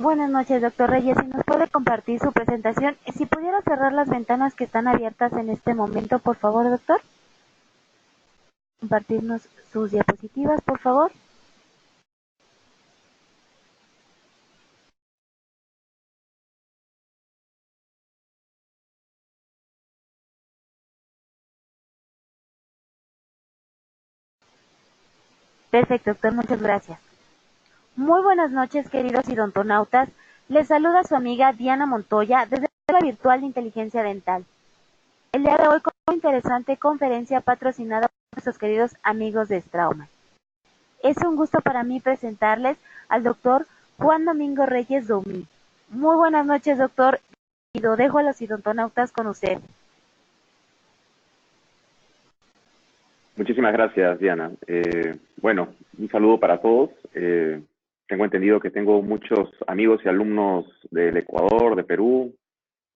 Buenas noches, doctor Reyes. Si nos puede compartir su presentación, si pudiera cerrar las ventanas que están abiertas en este momento, por favor, doctor. Compartirnos sus diapositivas, por favor. Perfecto, doctor, muchas gracias. Muy buenas noches, queridos odontonautas. Les saluda su amiga Diana Montoya desde la virtual de inteligencia dental. El día de hoy con una interesante conferencia patrocinada por nuestros queridos amigos de Straumann. Es un gusto para mí presentarles al doctor Juan Domingo Reyes Domi. Muy buenas noches, doctor, y lo dejo a los odontonautas con usted. Muchísimas gracias, Diana. Bueno, un saludo para todos. Tengo entendido que tengo muchos amigos y alumnos del Ecuador, de Perú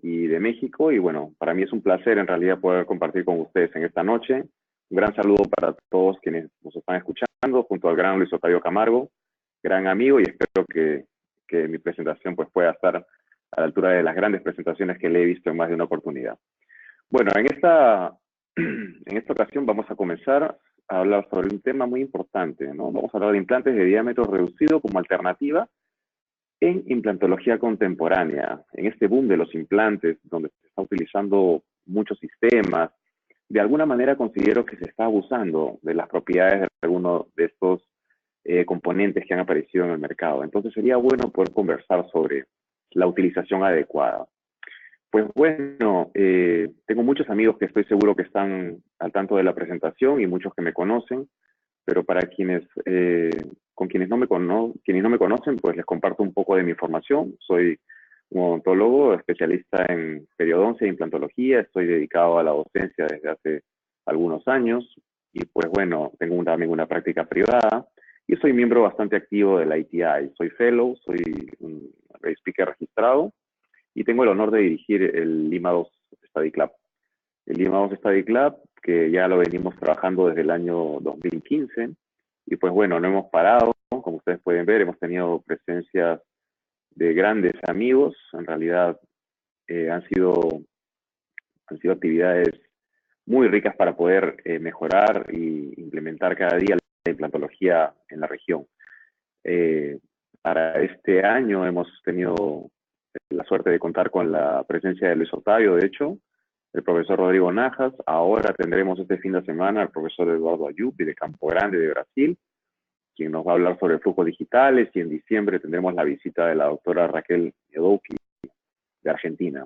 y de México, y bueno, para mí es un placer en realidad poder compartir con ustedes en esta noche. Un gran saludo para todos quienes nos están escuchando, junto al gran Luis Octavio Camargo, gran amigo, y espero que mi presentación pues pueda estar a la altura de las grandes presentaciones que le he visto en más de una oportunidad. Bueno, en esta ocasión vamos a comenzar a hablar sobre un tema muy importante, ¿no? Vamos a hablar de implantes de diámetro reducido como alternativa en implantología contemporánea. En este boom de los implantes, donde se está utilizando muchos sistemas, de alguna manera considero que se está abusando de las propiedades de algunos de estos componentes que han aparecido en el mercado. Entonces sería bueno poder conversar sobre la utilización adecuada. Pues bueno, tengo muchos amigos que estoy seguro que están al tanto de la presentación y muchos que me conocen, pero para quienes quienes no me conocen, pues les comparto un poco de mi formación. Soy un odontólogo, especialista en periodoncia e implantología, estoy dedicado a la docencia desde hace algunos años y pues bueno, tengo también una práctica privada y soy miembro bastante activo de la ITI. Soy fellow, soy un speaker registrado y tengo el honor de dirigir el Lima 2 Study Club. El Lima 2 Study Club, que ya lo venimos trabajando desde el año 2015, y pues bueno, no hemos parado, como ustedes pueden ver, hemos tenido presencias de grandes amigos, en realidad han sido actividades muy ricas para poder mejorar e implementar cada día la implantología en la región. Para este año hemos tenido la suerte de contar con la presencia de Luis Octavio, de hecho, el profesor Rodrigo Najas. Ahora tendremos este fin de semana al profesor Eduardo Ayubi de Campo Grande de Brasil, quien nos va a hablar sobre flujos digitales, y en diciembre tendremos la visita de la doctora Raquel Yedouki de Argentina.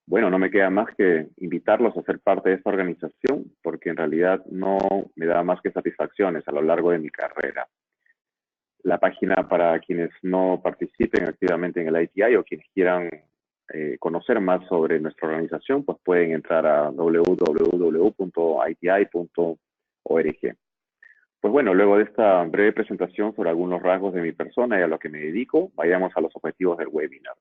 Bueno, no me queda más que invitarlos a ser parte de esta organización, porque en realidad no me da más que satisfacciones a lo largo de mi carrera. La página para quienes no participen activamente en el ITI o quienes quieran conocer más sobre nuestra organización, pues pueden entrar a www.iti.org. Pues bueno, luego de esta breve presentación sobre algunos rasgos de mi persona y a lo que me dedico, vayamos a los objetivos del webinar.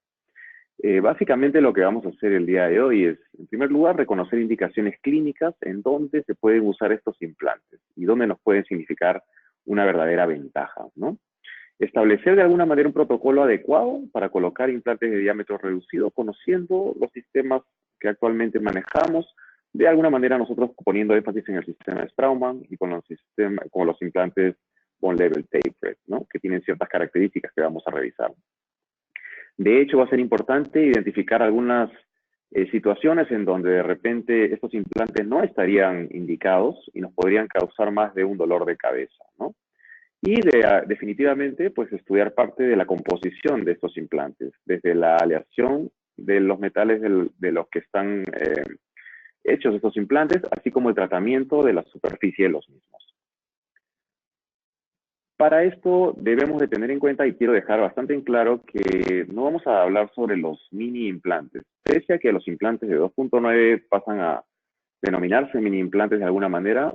Básicamente lo que vamos a hacer el día de hoy es, en primer lugar, reconocer indicaciones clínicas en dónde se pueden usar estos implantes y dónde nos pueden significar una verdadera ventaja, ¿no? Establecer de alguna manera un protocolo adecuado para colocar implantes de diámetro reducido, conociendo los sistemas que actualmente manejamos, de alguna manera nosotros poniendo énfasis en el sistema Straumann y con los implantes Bone Level Tapered, ¿no? Que tienen ciertas características que vamos a revisar. De hecho, va a ser importante identificar algunas situaciones en donde de repente estos implantes no estarían indicados y nos podrían causar más de un dolor de cabeza, ¿no? Y definitivamente, pues estudiar parte de la composición de estos implantes, desde la aleación de los metales de los que están hechos estos implantes, así como el tratamiento de la superficie de los mismos. Para esto debemos de tener en cuenta, y quiero dejar bastante en claro, que no vamos a hablar sobre los mini implantes. Pese a que los implantes de 2.9 pasan a denominarse mini implantes de alguna manera,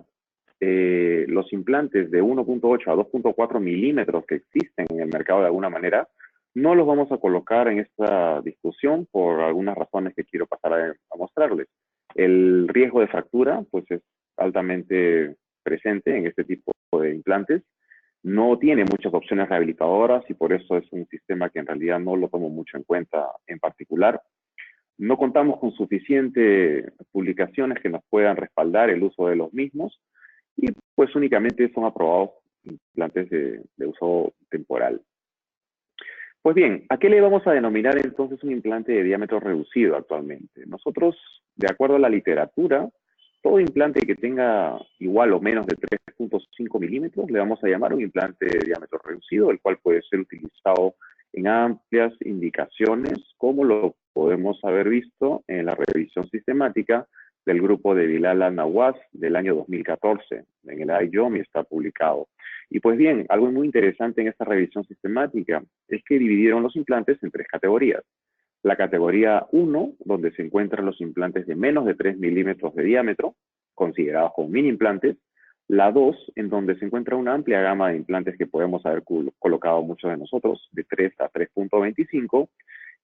los implantes de 1.8 a 2.4 milímetros que existen en el mercado de alguna manera, no los vamos a colocar en esta discusión por algunas razones que quiero pasar a mostrarles. El riesgo de fractura pues es altamente presente en este tipo de implantes. No tiene muchas opciones rehabilitadoras y por eso es un sistema que en realidad no lo tomo mucho en cuenta en particular. No contamos con suficientes publicaciones que nos puedan respaldar el uso de los mismos y pues únicamente son aprobados implantes de uso temporal. Pues bien, ¿a qué le vamos a denominar entonces un implante de diámetro reducido actualmente? Nosotros, de acuerdo a la literatura, todo implante que tenga igual o menos de 3.5 milímetros le vamos a llamar un implante de diámetro reducido, el cual puede ser utilizado en amplias indicaciones, como lo podemos haber visto en la revisión sistemática del grupo de Bilal Al-Nawaz del año 2014. En el IJOMI está publicado. Y pues bien, algo muy interesante en esta revisión sistemática es que dividieron los implantes en tres categorías. La categoría 1, donde se encuentran los implantes de menos de 3 milímetros de diámetro, considerados como mini implantes. La 2, en donde se encuentra una amplia gama de implantes que podemos haber colocado muchos de nosotros, de 3 a 3.25.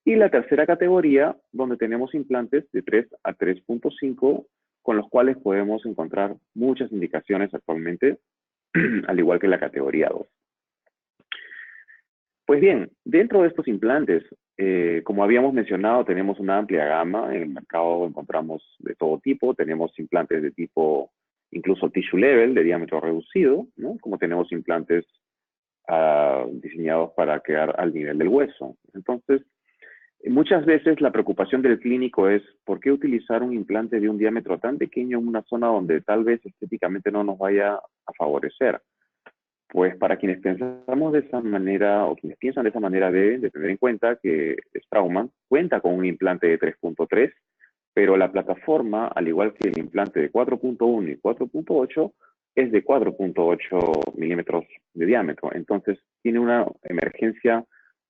Y la tercera categoría, donde tenemos implantes de 3 a 3.5, con los cuales podemos encontrar muchas indicaciones actualmente, al igual que la categoría 2. Pues bien, dentro de estos implantes, como habíamos mencionado, tenemos una amplia gama. En el mercado encontramos de todo tipo. Tenemos implantes de tipo, incluso tissue level, de diámetro reducido, ¿no? Como tenemos implantes diseñados para quedar al nivel del hueso. Entonces, muchas veces la preocupación del clínico es ¿por qué utilizar un implante de un diámetro tan pequeño en una zona donde tal vez estéticamente no nos vaya a favorecer? Pues para quienes pensamos de esa manera o quienes piensan de esa manera deben de tener en cuenta que Straumann cuenta con un implante de 3.3, pero la plataforma, al igual que el implante de 4.1 y 4.8, es de 4.8 milímetros de diámetro. Entonces tiene una emergencia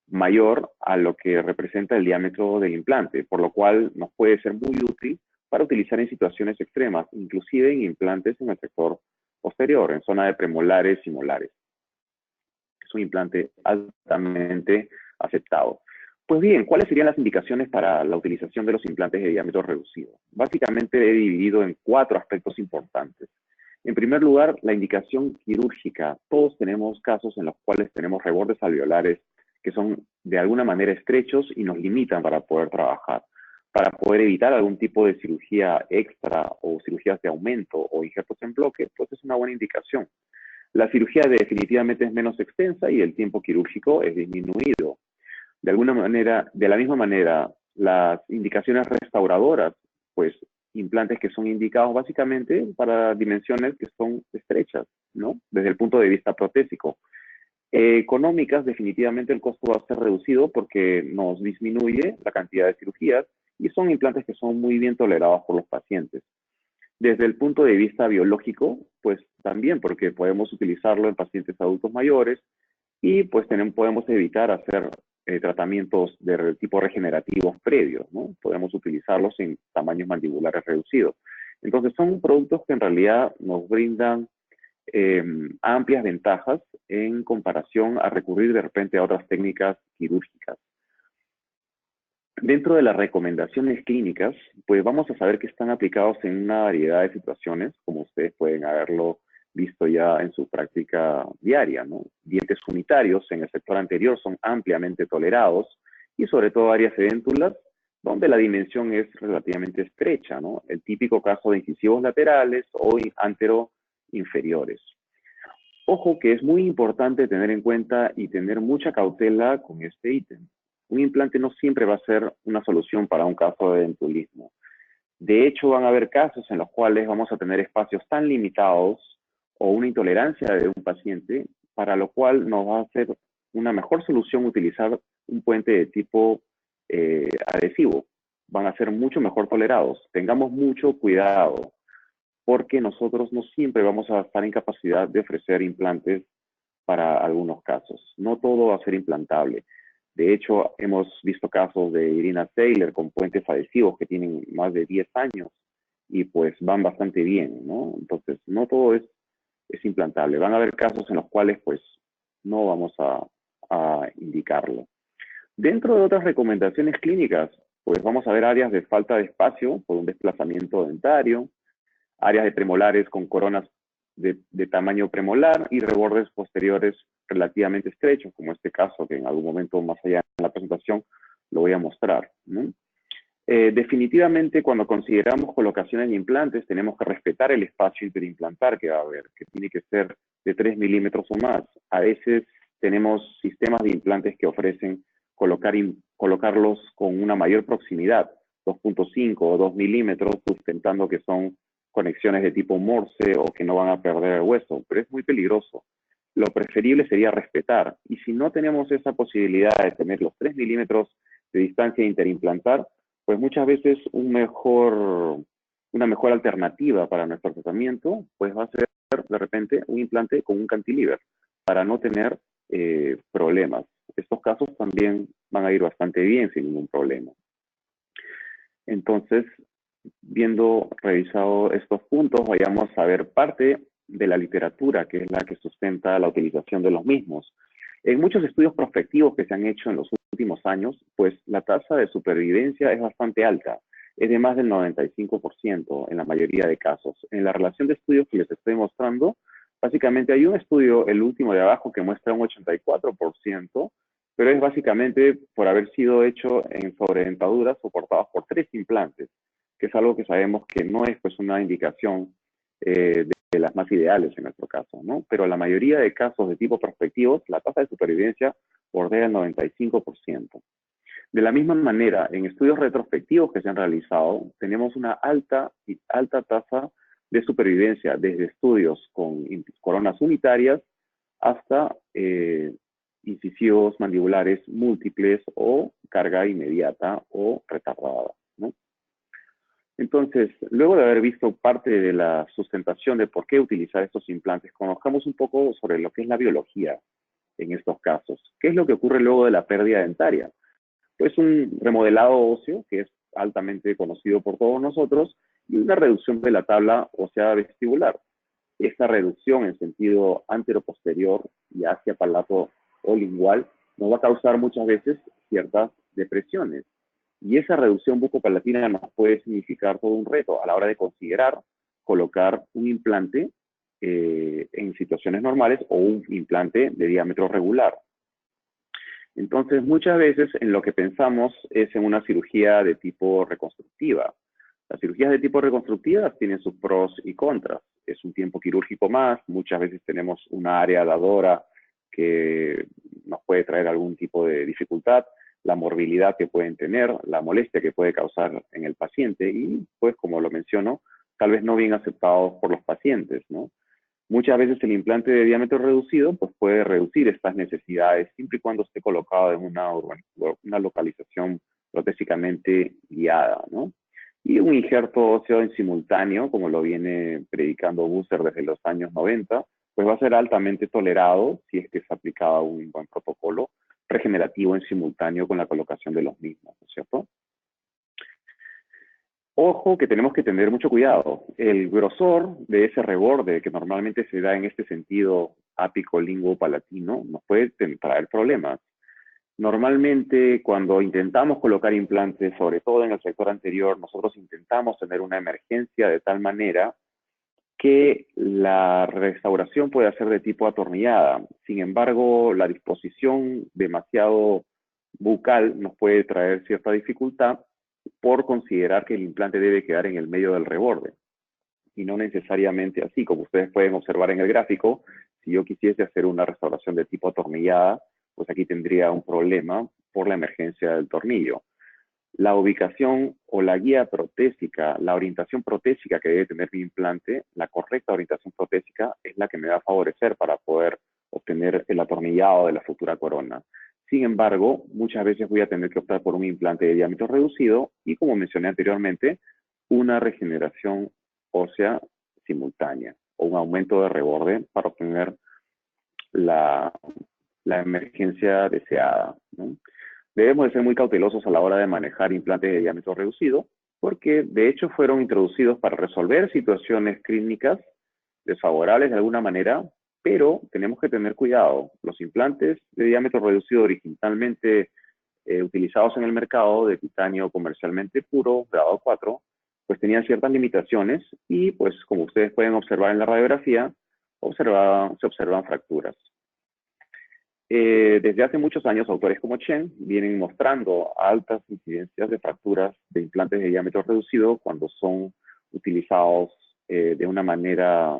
mayor a lo que representa el diámetro del implante, por lo cual nos puede ser muy útil para utilizar en situaciones extremas, inclusive en implantes en el sector posterior, en zona de premolares y molares. Es un implante altamente aceptado. Pues bien, ¿cuáles serían las indicaciones para la utilización de los implantes de diámetro reducido? Básicamente he dividido en 4 aspectos importantes. En primer lugar, la indicación quirúrgica. Todos tenemos casos en los cuales tenemos rebordes alveolares que son de alguna manera estrechos y nos limitan para poder trabajar. Para poder evitar algún tipo de cirugía extra o cirugías de aumento o injertos en bloque, pues es una buena indicación. La cirugía definitivamente es menos extensa y el tiempo quirúrgico es disminuido. De alguna manera, de la misma manera, las indicaciones restauradoras, pues implantes que son indicados básicamente para dimensiones que son estrechas, ¿no? Desde el punto de vista protésico. Económicas, definitivamente el costo va a ser reducido porque nos disminuye la cantidad de cirugías y son implantes que son muy bien tolerados por los pacientes. Desde el punto de vista biológico, pues también porque podemos utilizarlo en pacientes adultos mayores y pues podemos evitar hacer tratamientos de tipo regenerativos previos, ¿no? Podemos utilizarlos en tamaños mandibulares reducidos. Entonces son productos que en realidad nos brindan amplias ventajas en comparación a recurrir de repente a otras técnicas quirúrgicas. Dentro de las recomendaciones clínicas, pues vamos a saber que están aplicados en una variedad de situaciones, como ustedes pueden haberlo visto ya en su práctica diaria, ¿no? Dientes unitarios en el sector anterior son ampliamente tolerados y sobre todo áreas edéntulas donde la dimensión es relativamente estrecha, ¿no? El típico caso de incisivos laterales o antero-inferiores. Ojo que es muy importante tener en cuenta y tener mucha cautela con este ítem. Un implante no siempre va a ser una solución para un caso de dentulismo. De hecho, van a haber casos en los cuales vamos a tener espacios tan limitados o una intolerancia de un paciente, para lo cual nos va a ser una mejor solución utilizar un puente de tipo adhesivo. Van a ser mucho mejor tolerados. Tengamos mucho cuidado, porque nosotros no siempre vamos a estar en capacidad de ofrecer implantes para algunos casos. No todo va a ser implantable. De hecho, hemos visto casos de Irina Taylor con puentes adhesivos que tienen más de 10 años y pues van bastante bien, ¿no? Entonces, no todo es implantable. Van a haber casos en los cuales pues no vamos a indicarlo. Dentro de otras recomendaciones clínicas, pues vamos a ver áreas de falta de espacio por un desplazamiento dentario, áreas de premolares con coronas de tamaño premolar y rebordes posteriores relativamente estrechos, como este caso que en algún momento más allá en la presentación lo voy a mostrar, ¿no? Definitivamente, cuando consideramos colocaciones de implantes, tenemos que respetar el espacio interimplantar que va a haber, que tiene que ser de 3 milímetros o más. A veces tenemos sistemas de implantes que ofrecen colocarlos con una mayor proximidad, 2.5 o 2 milímetros, sustentando que son conexiones de tipo Morse o que no van a perder el hueso, pero es muy peligroso. Lo preferible sería respetar. Y si no tenemos esa posibilidad de tener los 3 milímetros de distancia interimplantar, pues muchas veces una mejor alternativa para nuestro tratamiento, pues va a ser de repente un implante con un cantilever para no tener problemas. Estos casos también van a ir bastante bien sin ningún problema. Entonces, revisado estos puntos, vayamos a ver parte de la literatura, que es la que sustenta la utilización de los mismos. En muchos estudios prospectivos que se han hecho en los últimos años, pues la tasa de supervivencia es bastante alta, es de más del 95% en la mayoría de casos. En la relación de estudios que les estoy mostrando, básicamente hay un estudio, el último de abajo, que muestra un 84%, pero es básicamente por haber sido hecho en sobredentaduras soportadas por 3 implantes, que es algo que sabemos que no es pues una indicación de las más ideales en nuestro caso, ¿no? Pero la mayoría de casos de tipo prospectivos, la tasa de supervivencia bordea el 95%. De la misma manera, en estudios retrospectivos que se han realizado, tenemos una alta tasa de supervivencia, desde estudios con coronas unitarias hasta incisivos mandibulares múltiples o carga inmediata o retardada, ¿no? Entonces, luego de haber visto parte de la sustentación de por qué utilizar estos implantes, conozcamos un poco sobre lo que es la biología en estos casos. ¿Qué es lo que ocurre luego de la pérdida dentaria? Pues un remodelado óseo, que es altamente conocido por todos nosotros, y una reducción de la tabla ósea vestibular. Esta reducción en sentido anteroposterior y hacia palato o lingual nos va a causar muchas veces ciertas depresiones. Y esa reducción bucopalatina nos puede significar todo un reto a la hora de considerar colocar un implante en situaciones normales o un implante de diámetro regular. Entonces, muchas veces en lo que pensamos es en una cirugía de tipo reconstructiva. Las cirugías de tipo reconstructivas tienen sus pros y contras. Es un tiempo quirúrgico más, muchas veces tenemos una área dadora que nos puede traer algún tipo de dificultad, la morbilidad que pueden tener, la molestia que puede causar en el paciente y, pues, como lo menciono, tal vez no bien aceptados por los pacientes, ¿no? Muchas veces el implante de diámetro reducido pues puede reducir estas necesidades siempre y cuando esté colocado en una localización protésicamente guiada, ¿no? Y un injerto óseo en simultáneo, como lo viene predicando Busser desde los años 90, pues va a ser altamente tolerado si es que es aplicado un buen protocolo regenerativo en simultáneo con la colocación de los mismos, ¿no es cierto? Ojo que tenemos que tener mucho cuidado. El grosor de ese reborde que normalmente se da en este sentido ápico linguo palatino nos puede traer problemas. Normalmente cuando intentamos colocar implantes, sobre todo en el sector anterior, nosotros intentamos tener una emergencia de tal manera que la restauración puede ser de tipo atornillada. Sin embargo, la disposición demasiado bucal nos puede traer cierta dificultad por considerar que el implante debe quedar en el medio del reborde. Y no necesariamente así, como ustedes pueden observar en el gráfico, si yo quisiese hacer una restauración de tipo atornillada, pues aquí tendría un problema por la emergencia del tornillo. La ubicación o la guía protésica, la orientación protésica que debe tener mi implante, la correcta orientación protésica es la que me va a favorecer para poder obtener el atornillado de la futura corona. Sin embargo, muchas veces voy a tener que optar por un implante de diámetro reducido y, como mencioné anteriormente, una regeneración ósea simultánea o un aumento de reborde para obtener la emergencia deseada, ¿no? Debemos de ser muy cautelosos a la hora de manejar implantes de diámetro reducido, porque de hecho fueron introducidos para resolver situaciones clínicas desfavorables de alguna manera, pero tenemos que tener cuidado. Los implantes de diámetro reducido originalmente utilizados en el mercado de titanio comercialmente puro, grado 4, pues tenían ciertas limitaciones y pues como ustedes pueden observar en la radiografía, se observan fracturas. Desde hace muchos años, autores como Chen vienen mostrando altas incidencias de fracturas de implantes de diámetro reducido cuando son utilizados de una manera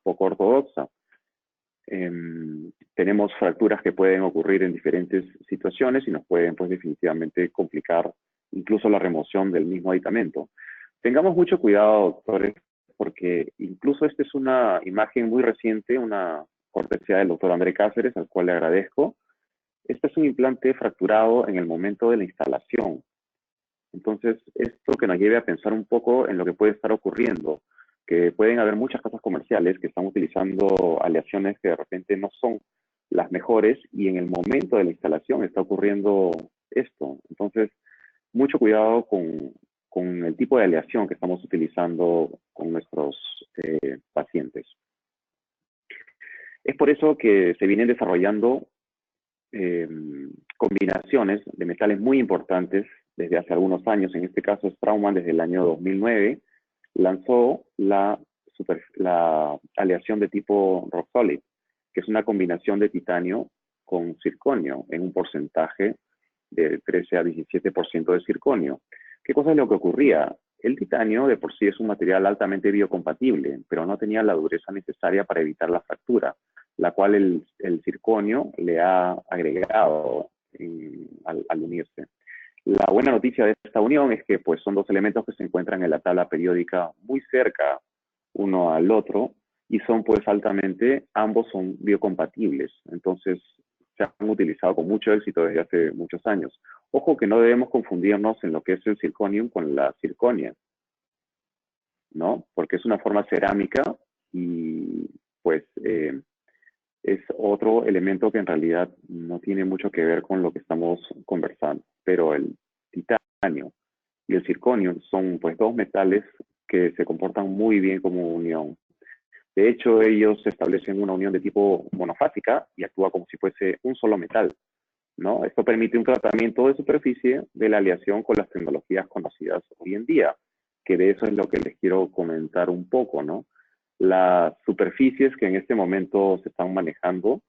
poco ortodoxa. Tenemos fracturas que pueden ocurrir en diferentes situaciones y nos pueden, pues, definitivamente complicar incluso la remoción del mismo aditamento. Tengamos mucho cuidado, doctores, porque incluso esta es una imagen muy reciente, una cortesía del doctor André Cáceres, al cual le agradezco. Este es un implante fracturado en el momento de la instalación. Entonces, esto que nos lleve a pensar un poco en lo que puede estar ocurriendo, que pueden haber muchas casas comerciales que están utilizando aleaciones que de repente no son las mejores y en el momento de la instalación está ocurriendo esto. Entonces, mucho cuidado con el tipo de aleación que estamos utilizando con nuestros pacientes. Es por eso que se vienen desarrollando combinaciones de metales muy importantes desde hace algunos años. En este caso, Straumann desde el año 2009 lanzó la aleación de tipo rock solid, que es una combinación de titanio con circonio en un porcentaje de 13 a 17% de circonio. ¿Qué cosa es lo que ocurría? El titanio de por sí es un material altamente biocompatible, pero no tenía la dureza necesaria para evitar la fractura, la cual el circonio le ha agregado al unirse. La buena noticia de esta unión es que, pues, son dos elementos que se encuentran en la tabla periódica muy cerca uno al otro y son, pues, ambos son biocompatibles. Entonces, se han utilizado con mucho éxito desde hace muchos años. Ojo que no debemos confundirnos en lo que es el zirconium con la circonia, ¿no? Porque es una forma cerámica y, pues, es otro elemento que en realidad no tiene mucho que ver con lo que estamos conversando. Pero el titanio y el circonio son, pues, dos metales que se comportan muy bien como unión. De hecho, ellos establecen una unión de tipo monofásica y actúa como si fuese un solo metal, ¿no? Esto permite un tratamiento de superficie de la aleación con las tecnologías conocidas hoy en día, que de eso es lo que les quiero comentar un poco, ¿no? Las superficies que en este momento se están manejando,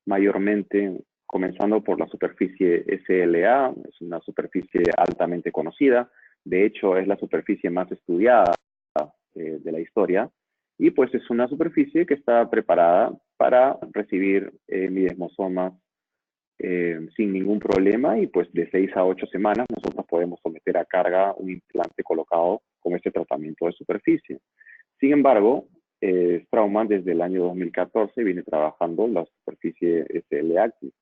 mayormente comenzando por la superficie SLA, es una superficie altamente conocida, de hecho es la superficie más estudiada de la historia, y pues es una superficie que está preparada para recibir midesmosomas sin ningún problema, y pues de 6 a 8 semanas nosotros podemos someter a carga un implante colocado con este tratamiento de superficie. Sin embargo, Straumann desde el año 2014 viene trabajando la superficie SL-Active.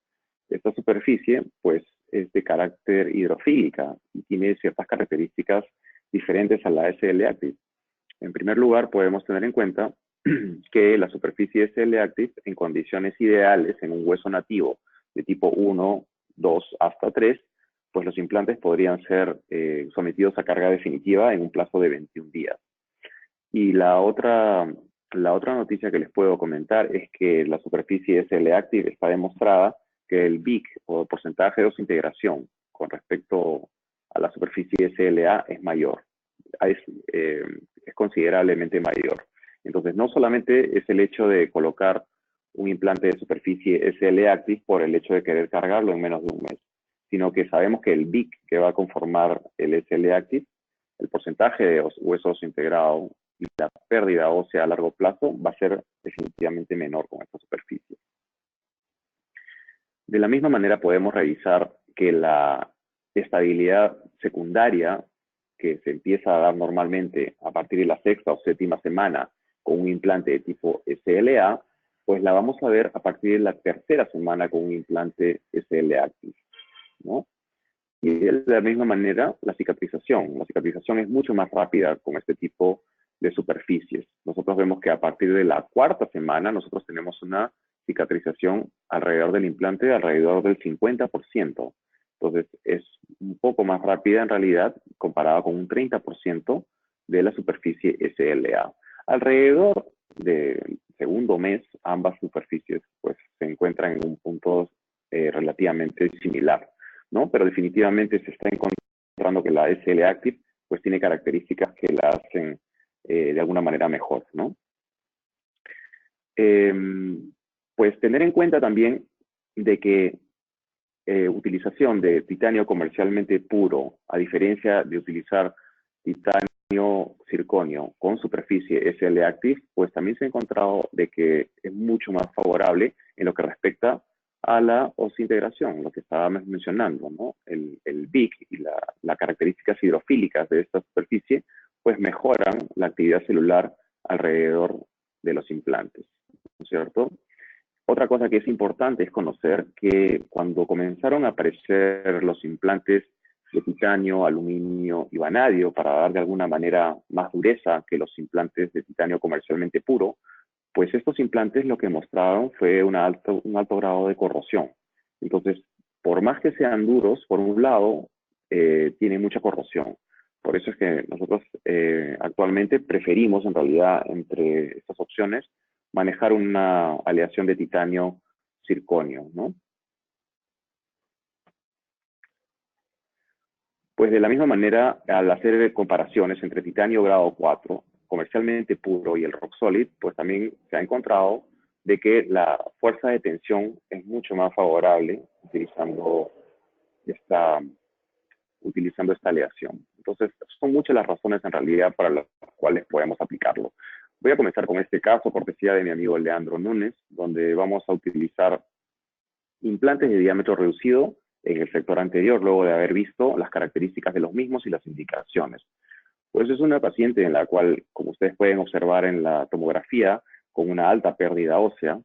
Esta superficie, pues, es de carácter hidrofílica y tiene ciertas características diferentes a la SL-Active. En primer lugar, podemos tener en cuenta que la superficie SL-Active, en condiciones ideales, en un hueso nativo de tipo 1, 2 hasta 3, pues los implantes podrían ser sometidos a carga definitiva en un plazo de 21 días. Y la otra noticia que les puedo comentar es que la superficie SL-Active está demostrada que el BIC, o porcentaje de desintegración, con respecto a la superficie SLA, es mayor. Es considerablemente mayor. Entonces, no solamente es el hecho de colocar un implante de superficie SL-Active por el hecho de querer cargarlo en menos de un mes, sino que sabemos que el BIC que va a conformar el SL-Active, el porcentaje de huesos integrados y la pérdida ósea a largo plazo va a ser definitivamente menor con esta superficie. De la misma manera podemos revisar que la estabilidad secundaria que se empieza a dar normalmente a partir de la sexta o séptima semana con un implante de tipo SLA, pues la vamos a ver a partir de la tercera semana con un implante SL-Active, ¿no? Y de la misma manera, la cicatrización. La cicatrización es mucho más rápida con este tipo de superficies. Nosotros vemos que a partir de la cuarta semana, nosotros tenemos una cicatrización alrededor del implante de alrededor del 50%. Entonces, es un poco más rápida en realidad, comparada con un 30% de la superficie SLA. Alrededor del segundo mes, ambas superficies pues, se encuentran en un punto relativamente similar, ¿no? Pero definitivamente se está encontrando que la SL-Active pues tiene características que la hacen de alguna manera mejor, ¿no? Pues tener en cuenta también de que utilización de titanio comercialmente puro, a diferencia de utilizar titanio circonio con superficie SL Active, pues también se ha encontrado de que es mucho más favorable en lo que respecta a la osintegración, lo que estábamos mencionando, ¿no? El BIC y las características hidrofílicas de esta superficie, pues mejoran la actividad celular alrededor de los implantes, ¿no es cierto? Otra cosa que es importante es conocer que cuando comenzaron a aparecer los implantes de titanio, aluminio y vanadio para dar de alguna manera más dureza que los implantes de titanio comercialmente puro, pues estos implantes lo que mostraron fue un alto grado de corrosión. Entonces, por más que sean duros, por un lado, tienen mucha corrosión. Por eso es que nosotros actualmente preferimos, en realidad, entre estas opciones, manejar una aleación de titanio circonio, ¿no? Pues de la misma manera, al hacer comparaciones entre titanio grado 4, comercialmente puro, y el rock solid, pues también se ha encontrado de que la fuerza de tensión es mucho más favorable esta, utilizando esta aleación. Entonces, son muchas las razones en realidad para las cuales podemos aplicarlo. Voy a comenzar con este caso, cortesía de mi amigo Leandro Núñez, donde vamos a utilizar implantes de diámetro reducido en el sector anterior, luego de haber visto las características de los mismos y las indicaciones. Pues es una paciente en la cual, como ustedes pueden observar en la tomografía, con una alta pérdida ósea,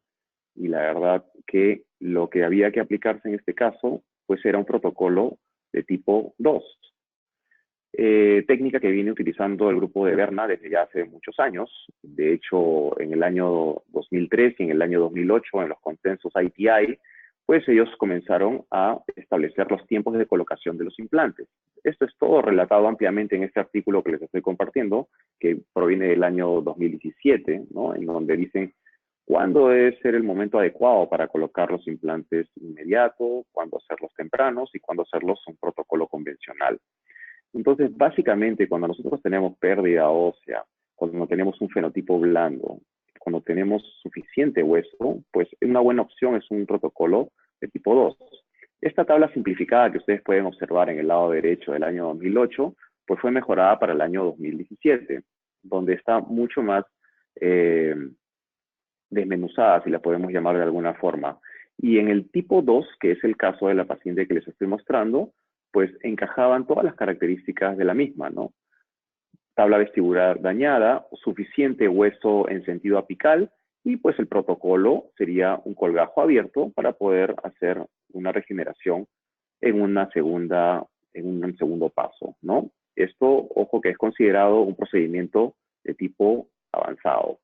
y la verdad que lo que había que aplicarse en este caso, pues era un protocolo de tipo 2. Técnica que viene utilizando el grupo de Berna desde ya hace muchos años. De hecho, en el año 2003 y en el año 2008, en los consensos ITI, pues ellos comenzaron a establecer los tiempos de colocación de los implantes. Esto es todo relatado ampliamente en este artículo que les estoy compartiendo, que proviene del año 2017, ¿no? En donde dicen cuándo debe ser el momento adecuado para colocar los implantes inmediato, cuándo hacerlos tempranos y cuándo hacerlos un protocolo convencional. Entonces, básicamente, cuando nosotros tenemos pérdida ósea, cuando tenemos un fenotipo blando, cuando tenemos suficiente hueso, pues una buena opción es un protocolo de tipo 2. Esta tabla simplificada que ustedes pueden observar en el lado derecho del año 2008, pues fue mejorada para el año 2017, donde está mucho más desmenuzada, si la podemos llamar de alguna forma. Y en el tipo 2, que es el caso de la paciente que les estoy mostrando, pues encajaban todas las características de la misma, ¿no? Tabla vestibular dañada, suficiente hueso en sentido apical, y pues el protocolo sería un colgajo abierto para poder hacer una regeneración en un segundo paso, ¿no? Esto, ojo, que es considerado un procedimiento de tipo avanzado.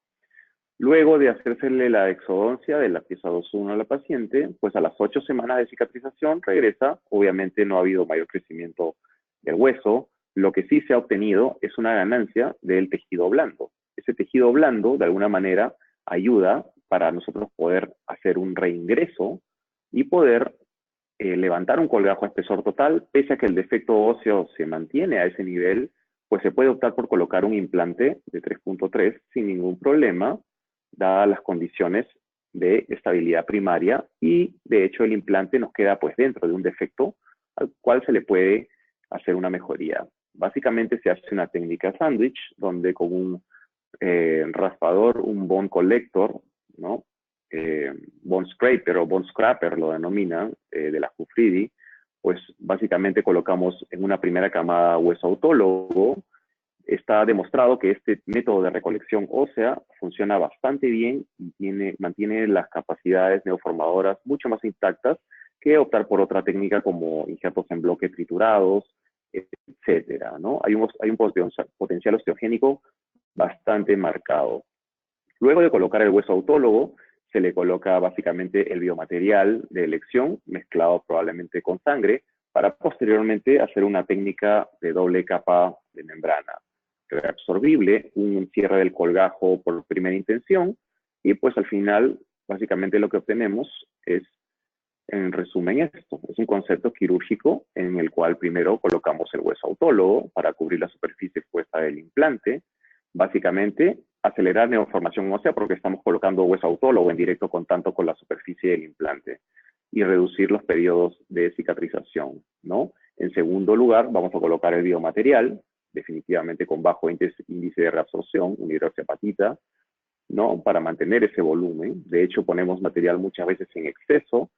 Luego de hacérsele la exodoncia de la pieza 2.1 a la paciente, pues a las 8 semanas de cicatrización regresa. Obviamente no ha habido mayor crecimiento del hueso. Lo que sí se ha obtenido es una ganancia del tejido blando. Ese tejido blando, de alguna manera, ayuda para nosotros poder hacer un reingreso y poder levantar un colgajo a espesor total, pese a que el defecto óseo se mantiene a ese nivel, pues se puede optar por colocar un implante de 3.3 sin ningún problema, dadas las condiciones de estabilidad primaria, y de hecho el implante nos queda pues dentro de un defecto al cual se le puede hacer una mejoría. Básicamente se hace una técnica sándwich, donde con un raspador, un bone collector, ¿no? Bone scraper o bone scraper lo denominan, de la Jufridi, pues básicamente colocamos en una primera camada hueso autólogo. Está demostrado que este método de recolección ósea funciona bastante bien y mantiene las capacidades neoformadoras mucho más intactas que optar por otra técnica como injertos en bloques triturados, etcétera, ¿no? Hay un potencial osteogénico bastante marcado. Luego de colocar el hueso autólogo, se le coloca básicamente el biomaterial de elección, mezclado probablemente con sangre, para posteriormente hacer una técnica de doble capa de membrana reabsorbible, un cierre del colgajo por primera intención, y pues al final, básicamente lo que obtenemos es, en resumen, esto. Es un concepto quirúrgico en el cual primero colocamos el hueso autólogo para cubrir la superficie expuesta del implante. Básicamente, acelerar neoformación ósea porque estamos colocando hueso autólogo en directo contacto con la superficie del implante y reducir los periodos de cicatrización, ¿no? En segundo lugar, vamos a colocar el biomaterial, definitivamente con bajo índice de reabsorción, una hidroxiapatita, ¿no? Para mantener ese volumen. De hecho, ponemos material muchas veces en exceso.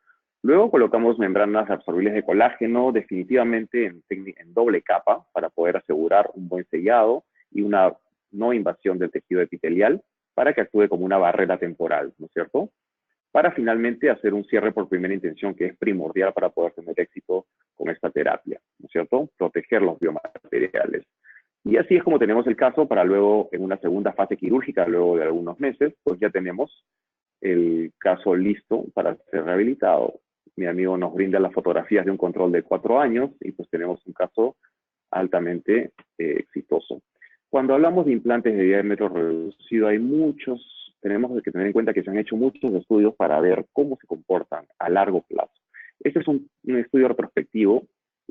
Luego colocamos membranas absorbibles de colágeno, definitivamente en doble capa, para poder asegurar un buen sellado y una no invasión del tejido epitelial, para que actúe como una barrera temporal, ¿no es cierto? Para finalmente hacer un cierre por primera intención, que es primordial para poder tener éxito con esta terapia, ¿no es cierto? Proteger los biomateriales. Y así es como tenemos el caso para luego, en una segunda fase quirúrgica, luego de algunos meses, pues ya tenemos el caso listo para ser rehabilitado. Mi amigo nos brinda las fotografías de un control de 4 años y pues tenemos un caso altamente exitoso. Cuando hablamos de implantes de diámetro reducido, tenemos que tener en cuenta que se han hecho muchos estudios para ver cómo se comportan a largo plazo. Este es un estudio retrospectivo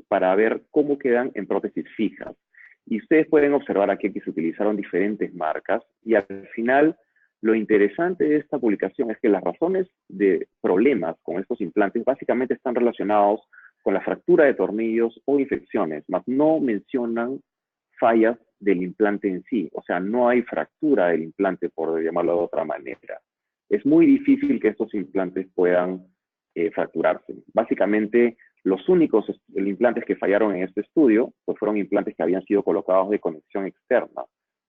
para ver cómo quedan en prótesis fijas. Y ustedes pueden observar aquí que se utilizaron diferentes marcas y al final lo interesante de esta publicación es que las razones de problemas con estos implantes básicamente están relacionados con la fractura de tornillos o infecciones, mas no mencionan fallas del implante en sí. O sea, no hay fractura del implante, por llamarlo de otra manera. Es muy difícil que estos implantes puedan fracturarse. Básicamente, los únicos implantes que fallaron en este estudio pues fueron implantes que habían sido colocados de conexión externa,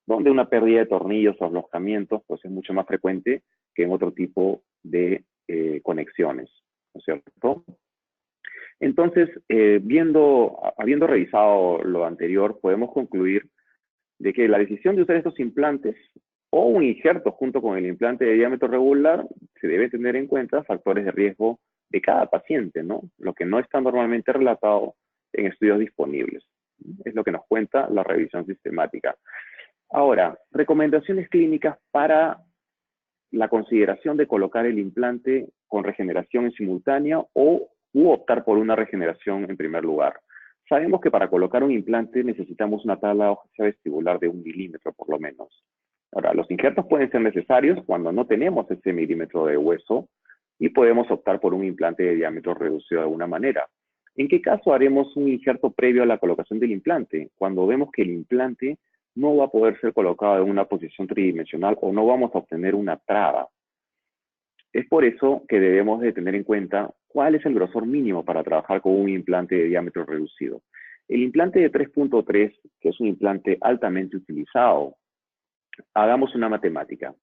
donde una pérdida de tornillos o aflojamientos pues es mucho más frecuente que en otro tipo de conexiones, ¿no es cierto? Entonces, habiendo revisado lo anterior, podemos concluir de que la decisión de usar estos implantes o un injerto junto con el implante de diámetro regular, se debe tener en cuenta factores de riesgo de cada paciente, ¿no? Lo que no está normalmente relatado en estudios disponibles. Es lo que nos cuenta la revisión sistemática. Ahora, recomendaciones clínicas para la consideración de colocar el implante con regeneración en simultánea u optar por una regeneración en primer lugar. Sabemos que para colocar un implante necesitamos una tabla ósea vestibular de 1 milímetro por lo menos. Ahora, los injertos pueden ser necesarios cuando no tenemos ese milímetro de hueso y podemos optar por un implante de diámetro reducido de alguna manera. ¿En qué caso haremos un injerto previo a la colocación del implante? Cuando vemos que el implante no va a poder ser colocado en una posición tridimensional o no vamos a obtener una traba. Es por eso que debemos de tener en cuenta cuál es el grosor mínimo para trabajar con un implante de diámetro reducido. El implante de 3.3, que es un implante altamente utilizado, hagamos una matemática.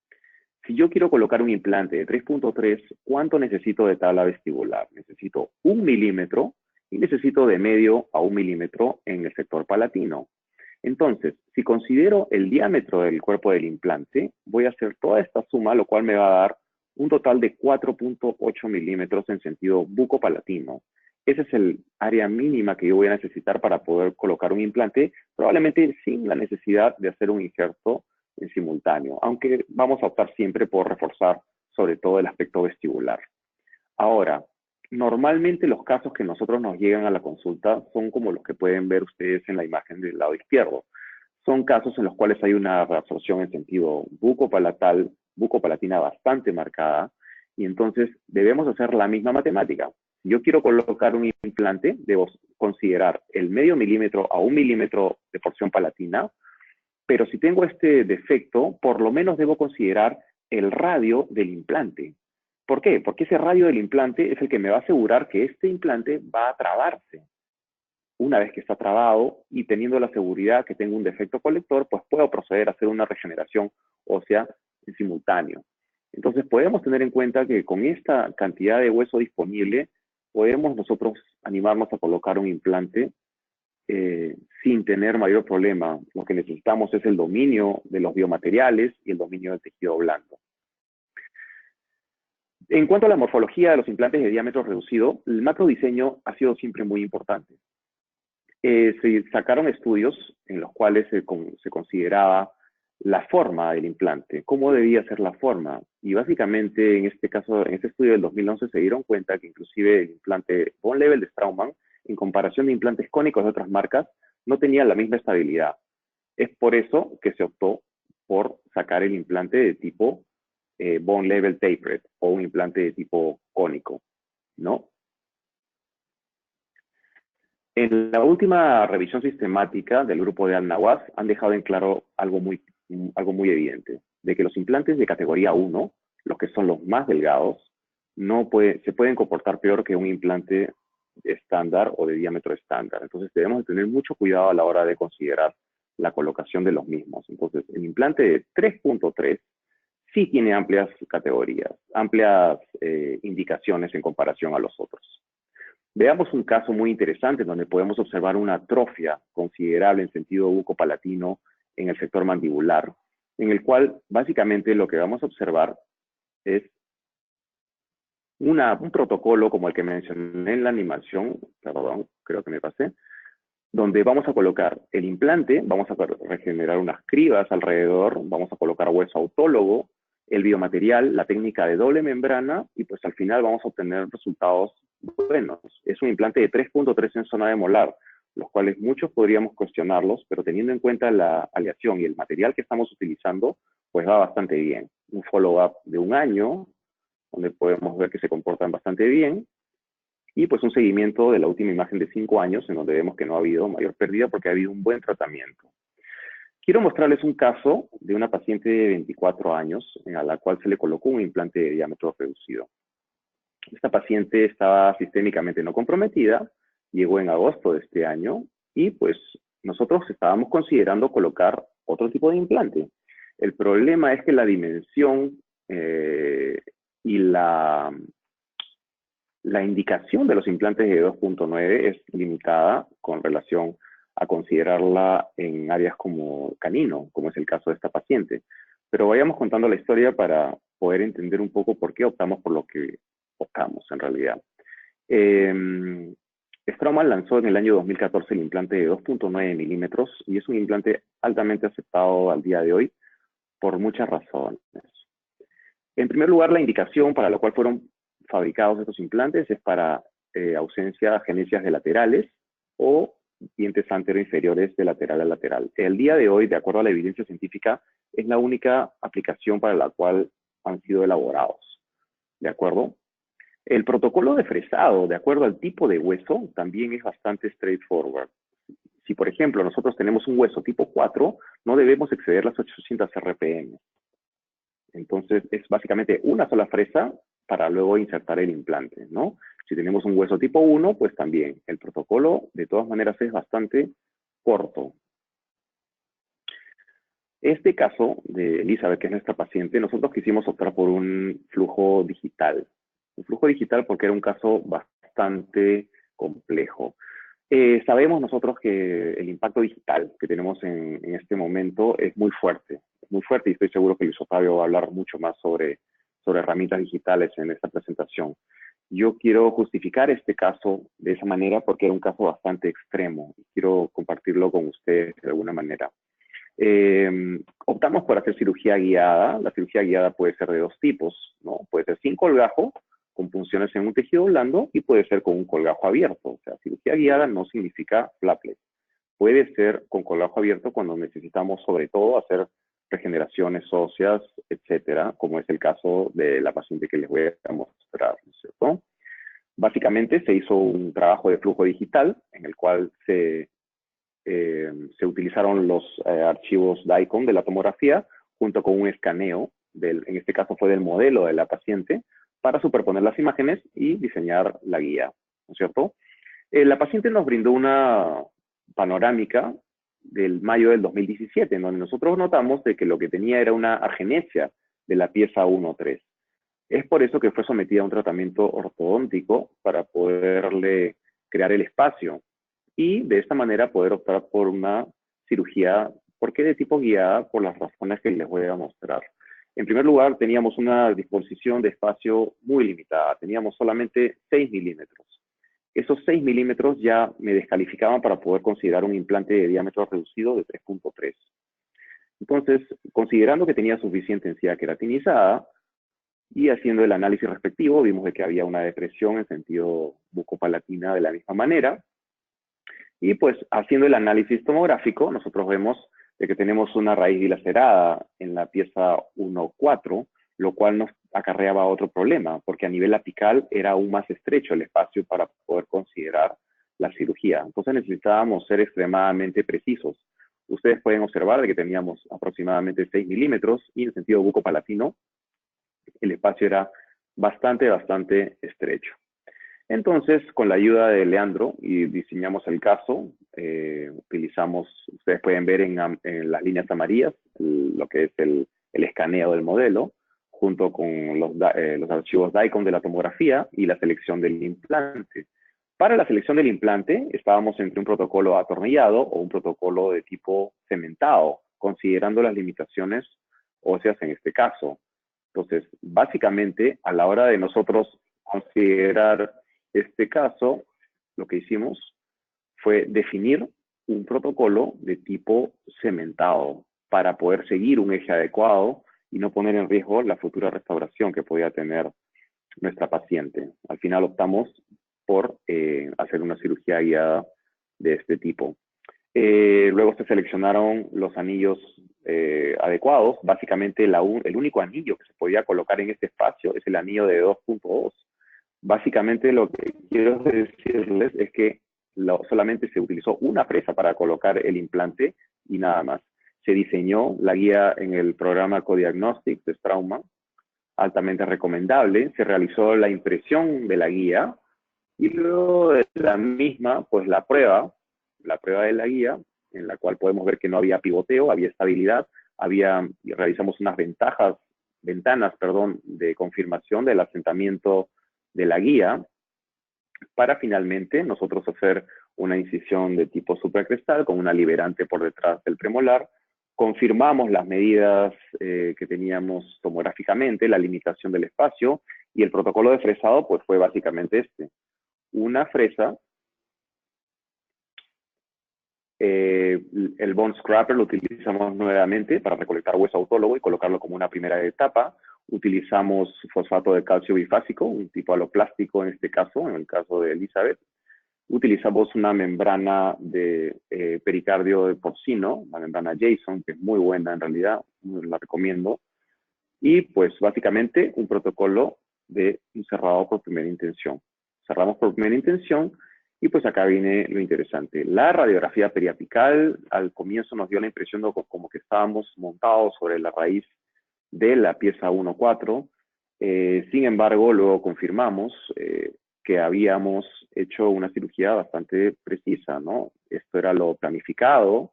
Si yo quiero colocar un implante de 3.3, ¿cuánto necesito de tabla vestibular? Necesito 1 milímetro y necesito de medio a 1 milímetro en el sector palatino. Entonces, si considero el diámetro del cuerpo del implante, voy a hacer toda esta suma, lo cual me va a dar un total de 4.8 milímetros en sentido bucopalatino. Ese es el área mínima que yo voy a necesitar para poder colocar un implante, probablemente sin la necesidad de hacer un injerto en simultáneo, aunque vamos a optar siempre por reforzar sobre todo el aspecto vestibular. Ahora, normalmente los casos que nosotros nos llegan a la consulta son como los que pueden ver ustedes en la imagen del lado izquierdo. Son casos en los cuales hay una reabsorción en sentido bucopalatina bastante marcada, y entonces debemos hacer la misma matemática. Si yo quiero colocar un implante, debo considerar el medio milímetro a 1 milímetro de porción palatina, pero si tengo este defecto, por lo menos debo considerar el radio del implante. ¿Por qué? Porque ese radio del implante es el que me va a asegurar que este implante va a trabarse. Una vez que está trabado y teniendo la seguridad que tengo un defecto colector, pues puedo proceder a hacer una regeneración ósea en simultáneo. Entonces podemos tener en cuenta que con esta cantidad de hueso disponible, podemos nosotros animarnos a colocar un implante sin tener mayor problema. Lo que necesitamos es el dominio de los biomateriales y el dominio del tejido blando. En cuanto a la morfología de los implantes de diámetro reducido, el macrodiseño ha sido siempre muy importante. Se sacaron estudios en los cuales se consideraba la forma del implante, cómo debía ser la forma. Y básicamente en este caso, en este estudio del 2011 se dieron cuenta que inclusive el implante Bone Level de Straumann, en comparación de implantes cónicos de otras marcas, no tenía la misma estabilidad. Es por eso que se optó por sacar colocar el implante de tipo bone level tapered o un implante de tipo cónico, ¿no? En la última revisión sistemática del grupo de Al-Nawaz han dejado en claro algo muy evidente, de que los implantes de categoría 1, los que son los más delgados, se pueden comportar peor que un implante estándar o de diámetro estándar. Entonces debemos de tener mucho cuidado a la hora de considerar la colocación de los mismos. Entonces, el implante de 3.3 sí tiene amplias categorías, amplias indicaciones en comparación a los otros. Veamos un caso muy interesante donde podemos observar una atrofia considerable en sentido bucopalatino en el sector mandibular, en el cual básicamente lo que vamos a observar es un protocolo como el que mencioné en la animación, perdón, creo que me pasé, donde vamos a colocar el implante, vamos a regenerar unas cribas alrededor, vamos a colocar hueso autólogo, el biomaterial, la técnica de doble membrana, y pues al final vamos a obtener resultados buenos. Es un implante de 3.3 en zona de molar, los cuales muchos podríamos cuestionarlos, pero teniendo en cuenta la aleación y el material que estamos utilizando, pues va bastante bien. Un follow-up de 1 año, donde podemos ver que se comportan bastante bien, y pues un seguimiento de la última imagen de 5 años, en donde vemos que no ha habido mayor pérdida porque ha habido un buen tratamiento. Quiero mostrarles un caso de una paciente de 24 años a la cual se le colocó un implante de diámetro reducido. Esta paciente estaba sistémicamente no comprometida, llegó en agosto de este año y pues nosotros estábamos considerando colocar otro tipo de implante. El problema es que la dimensión y la indicación de los implantes de 2.9 es limitada con relación a considerarla en áreas como canino, como es el caso de esta paciente. Pero vayamos contando la historia para poder entender un poco por qué optamos por lo que optamos en realidad. Straumann lanzó en el año 2014 el implante de 2.9 milímetros y es un implante altamente aceptado al día de hoy por muchas razones. En primer lugar, la indicación para la cual fueron fabricados estos implantes es para ausencia de agenesias de laterales o dientes anteroinferiores de lateral a lateral. El día de hoy, de acuerdo a la evidencia científica, es la única aplicación para la cual han sido elaborados. ¿De acuerdo? El protocolo de fresado, de acuerdo al tipo de hueso, también es bastante straightforward. Si, por ejemplo, nosotros tenemos un hueso tipo 4, no debemos exceder las 800 RPM. Entonces, es básicamente una sola fresa para luego insertar el implante, ¿no? Si tenemos un hueso tipo 1, pues también. El protocolo, de todas maneras, es bastante corto. Este caso de Elizabeth, que es nuestra paciente, nosotros quisimos optar por un flujo digital. Un flujo digital porque era un caso bastante complejo. Sabemos nosotros que el impacto digital que tenemos en este momento es muy fuerte y estoy seguro que Luis Octavio va a hablar mucho más sobre herramientas digitales en esta presentación. Yo quiero justificar este caso de esa manera porque era un caso bastante extremo y quiero compartirlo con ustedes de alguna manera. Optamos por hacer cirugía guiada. La cirugía guiada puede ser de 2 tipos, ¿no? Puede ser sin colgajo, con punciones en un tejido blando, y puede ser con un colgajo abierto. O sea, cirugía guiada no significa flapless. Puede ser con colgajo abierto cuando necesitamos, sobre todo, hacer regeneraciones óseas, etcétera, como es el caso de la paciente que les voy a mostrar, ¿no es cierto? Básicamente se hizo un trabajo de flujo digital en el cual se utilizaron los archivos DICOM de la tomografía junto con un escaneo, en este caso fue del modelo de la paciente, para superponer las imágenes y diseñar la guía, ¿no es cierto? La paciente nos brindó una panorámica del mayo del 2017, en donde nosotros notamos de que lo que tenía era una agenesia de la pieza 1.3. Es por eso que fue sometida a un tratamiento ortodóntico para poderle crear el espacio y de esta manera poder optar por una cirugía, ¿por qué de tipo guiada? Por las razones que les voy a mostrar. En primer lugar, teníamos una disposición de espacio muy limitada, teníamos solamente 6 milímetros. Esos 6 milímetros ya me descalificaban para poder considerar un implante de diámetro reducido de 3.3. Entonces, considerando que tenía suficiente densidad queratinizada y haciendo el análisis respectivo, vimos de que había una depresión en sentido bucopalatina de la misma manera. Y pues haciendo el análisis tomográfico, nosotros vemos de que tenemos una raíz dilacerada en la pieza 1-4, lo cual nos acarreaba otro problema, porque a nivel apical era aún más estrecho el espacio para poder considerar la cirugía. Entonces necesitábamos ser extremadamente precisos. Ustedes pueden observar de que teníamos aproximadamente 6 milímetros y en sentido bucopalatino el espacio era bastante estrecho. Entonces, con la ayuda de Leandro, y diseñamos el caso, utilizamos, ustedes pueden ver en las líneas amarillas, lo que es el escaneo del modelo, junto con los archivos DICOM de la tomografía y la selección del implante. Para la selección del implante, estábamos entre un protocolo atornillado o un protocolo de tipo cementado, considerando las limitaciones óseas en este caso. Entonces, básicamente, a la hora de nosotros considerar este caso, lo que hicimos fue definir un protocolo de tipo cementado para poder seguir un eje adecuado y no poner en riesgo la futura restauración que podía tener nuestra paciente. Al final optamos por hacer una cirugía guiada de este tipo. Luego se seleccionaron los anillos adecuados. Básicamente el único anillo que se podía colocar en este espacio es el anillo de 2.2. Básicamente lo que quiero decirles es que solamente se utilizó una fresa para colocar el implante y nada más. Se diseñó la guía en el programa Codiagnostics de Straumann, altamente recomendable. Se realizó la impresión de la guía y luego de la misma, pues la prueba de la guía, en la cual podemos ver que no había pivoteo, había estabilidad, realizamos unas ventanas de confirmación del asentamiento de la guía, para finalmente nosotros hacer una incisión de tipo supracrestal con una liberante por detrás del premolar. Confirmamos las medidas que teníamos tomográficamente, la limitación del espacio, y el protocolo de fresado pues fue básicamente este. Una fresa, el bone scraper lo utilizamos nuevamente para recolectar hueso autólogo y colocarlo como una primera etapa. Utilizamos fosfato de calcio bifásico, un tipo aloplástico en este caso, en el caso de Elizabeth. Utilizamos una membrana de pericardio de porcino, la membrana Jason, que es muy buena en realidad, la recomiendo. Y pues básicamente un protocolo de un cerrado por primera intención. Cerramos por primera intención y pues acá viene lo interesante. La radiografía periapical al comienzo nos dio la impresión de como que estábamos montados sobre la raíz de la pieza 1-4. Sin embargo, luego confirmamos que habíamos hecho una cirugía bastante precisa, ¿no? Esto era lo planificado,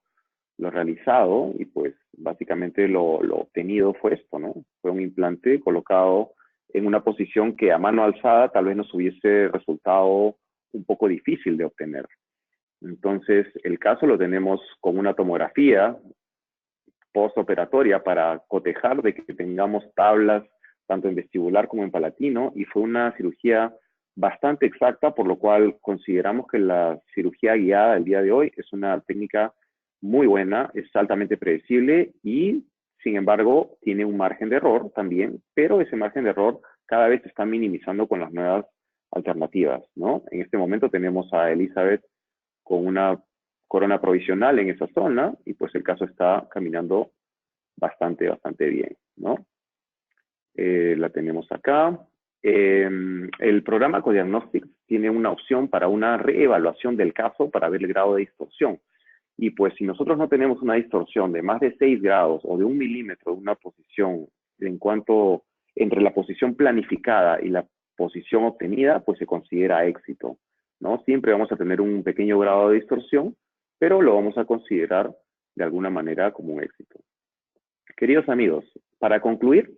lo realizado, y pues básicamente lo obtenido fue esto, ¿no? Fue un implante colocado en una posición que a mano alzada tal vez nos hubiese resultado un poco difícil de obtener. Entonces, el caso lo tenemos con una tomografía postoperatoria para cotejar de que tengamos tablas tanto en vestibular como en palatino, y fue una cirugía bastante exacta, por lo cual consideramos que la cirugía guiada del día de hoy es una técnica muy buena, es altamente predecible y, sin embargo, tiene un margen de error también, pero ese margen de error cada vez se está minimizando con las nuevas alternativas, ¿no? En este momento tenemos a Elizabeth con una corona provisional en esa zona y pues el caso está caminando bastante bien, ¿no? La tenemos acá. El programa Codiagnostics tiene una opción para una reevaluación del caso para ver el grado de distorsión. Y pues si nosotros no tenemos una distorsión de más de 6 grados o de 1 milímetro de una posición en cuanto entre la posición planificada y la posición obtenida, pues se considera éxito, ¿no? Siempre vamos a tener un pequeño grado de distorsión, pero lo vamos a considerar de alguna manera como un éxito. Queridos amigos, para concluir,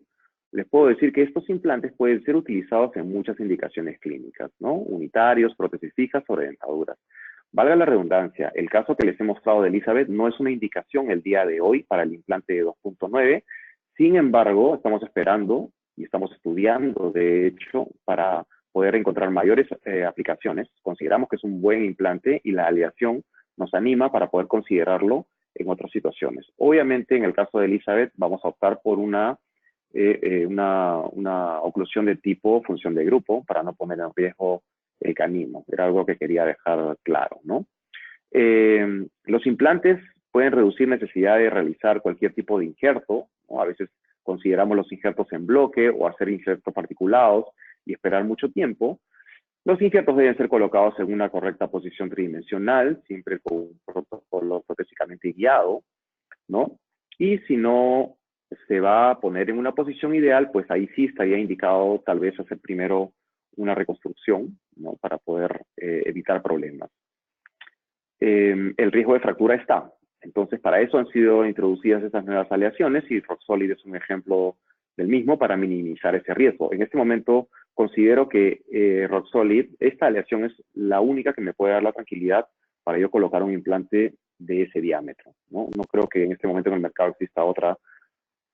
les puedo decir que estos implantes pueden ser utilizados en muchas indicaciones clínicas, ¿no? Unitarios, prótesis fijas o dentaduras. Valga la redundancia, el caso que les he mostrado de Elizabeth no es una indicación el día de hoy para el implante de 2.9. Sin embargo, estamos esperando y estamos estudiando, de hecho, para poder encontrar mayores aplicaciones. Consideramos que es un buen implante y la aleación nos anima para poder considerarlo en otras situaciones. Obviamente, en el caso de Elizabeth, vamos a optar por una oclusión de tipo función de grupo para no poner en riesgo el canino. Era algo que quería dejar claro, ¿no? Los implantes pueden reducir necesidad de realizar cualquier tipo de injerto, ¿no? A veces consideramos los injertos en bloque o hacer injertos particulados y esperar mucho tiempo. Los injertos deben ser colocados en una correcta posición tridimensional, siempre con un protocolo protésicamente guiado, ¿no? Y si no se va a poner en una posición ideal, pues ahí sí estaría indicado tal vez hacer primero una reconstrucción, ¿no? Para poder evitar problemas. El riesgo de fractura está. Entonces, para eso han sido introducidas estas nuevas aleaciones y Roxolid es un ejemplo del mismo para minimizar ese riesgo. En este momento considero que Roxolid, esta aleación es la única que me puede dar la tranquilidad para yo colocar un implante de ese diámetro, ¿no? No creo que en este momento en el mercado exista otra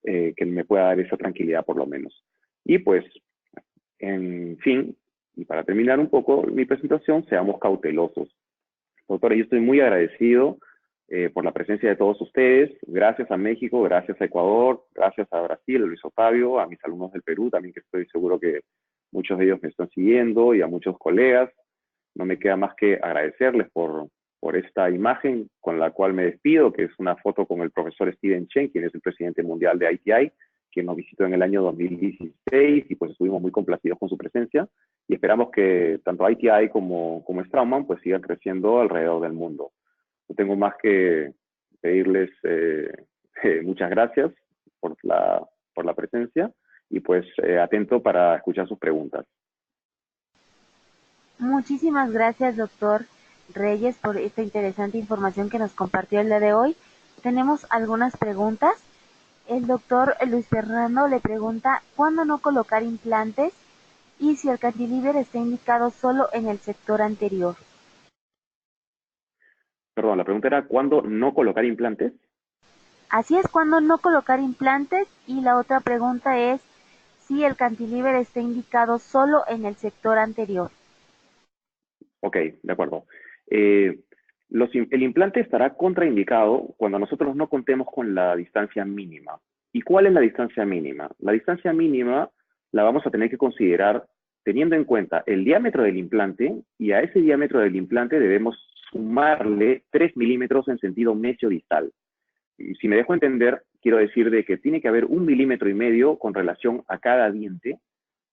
que me pueda dar esa tranquilidad por lo menos. Y pues, en fin, y para terminar un poco mi presentación, seamos cautelosos. Doctora, yo estoy muy agradecido por la presencia de todos ustedes. Gracias a México, gracias a Ecuador, gracias a Brasil, a Luis Octavio, a mis alumnos del Perú, también que estoy seguro que muchos de ellos me están siguiendo, y a muchos colegas. No me queda más que agradecerles por esta imagen con la cual me despido, que es una foto con el profesor Steven Chen, quien es el presidente mundial de ITI, quien nos visitó en el año 2016, y pues estuvimos muy complacidos con su presencia, y esperamos que tanto ITI como Straumann pues sigan creciendo alrededor del mundo. No tengo más que pedirles muchas gracias por la presencia, y pues atento para escuchar sus preguntas. Muchísimas gracias, doctor Reyes, por esta interesante información que nos compartió el día de hoy. Tenemos algunas preguntas. El doctor Luis Fernando le pregunta ¿cuándo no colocar implantes y si el cantilever está indicado solo en el sector anterior? Perdón, la pregunta era ¿cuándo no colocar implantes? Así es, ¿cuándo no colocar implantes? Y la otra pregunta es si el cantilever está indicado solo en el sector anterior. Ok, de acuerdo. El implante estará contraindicado cuando nosotros no contemos con la distancia mínima. ¿Y cuál es la distancia mínima? La distancia mínima la vamos a tener que considerar teniendo en cuenta el diámetro del implante, y a ese diámetro del implante debemos sumarle 3 milímetros en sentido mesio-distal. Y si me dejo entender, quiero decir de que tiene que haber 1,5 milímetros con relación a cada diente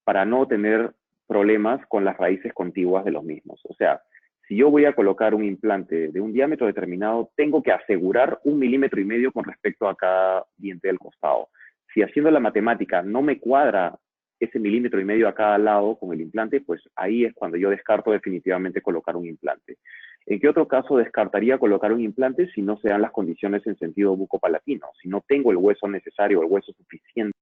para no tener problemas con las raíces contiguas de los mismos. O sea, si yo voy a colocar un implante de un diámetro determinado, tengo que asegurar 1,5 milímetros con respecto a cada diente del costado. Si haciendo la matemática no me cuadra ese 1,5 milímetros a cada lado con el implante, pues ahí es cuando yo descarto definitivamente colocar un implante. ¿En qué otro caso descartaría colocar un implante si no se dan las condiciones en sentido bucopalatino? Si no tengo el hueso necesario, el hueso suficiente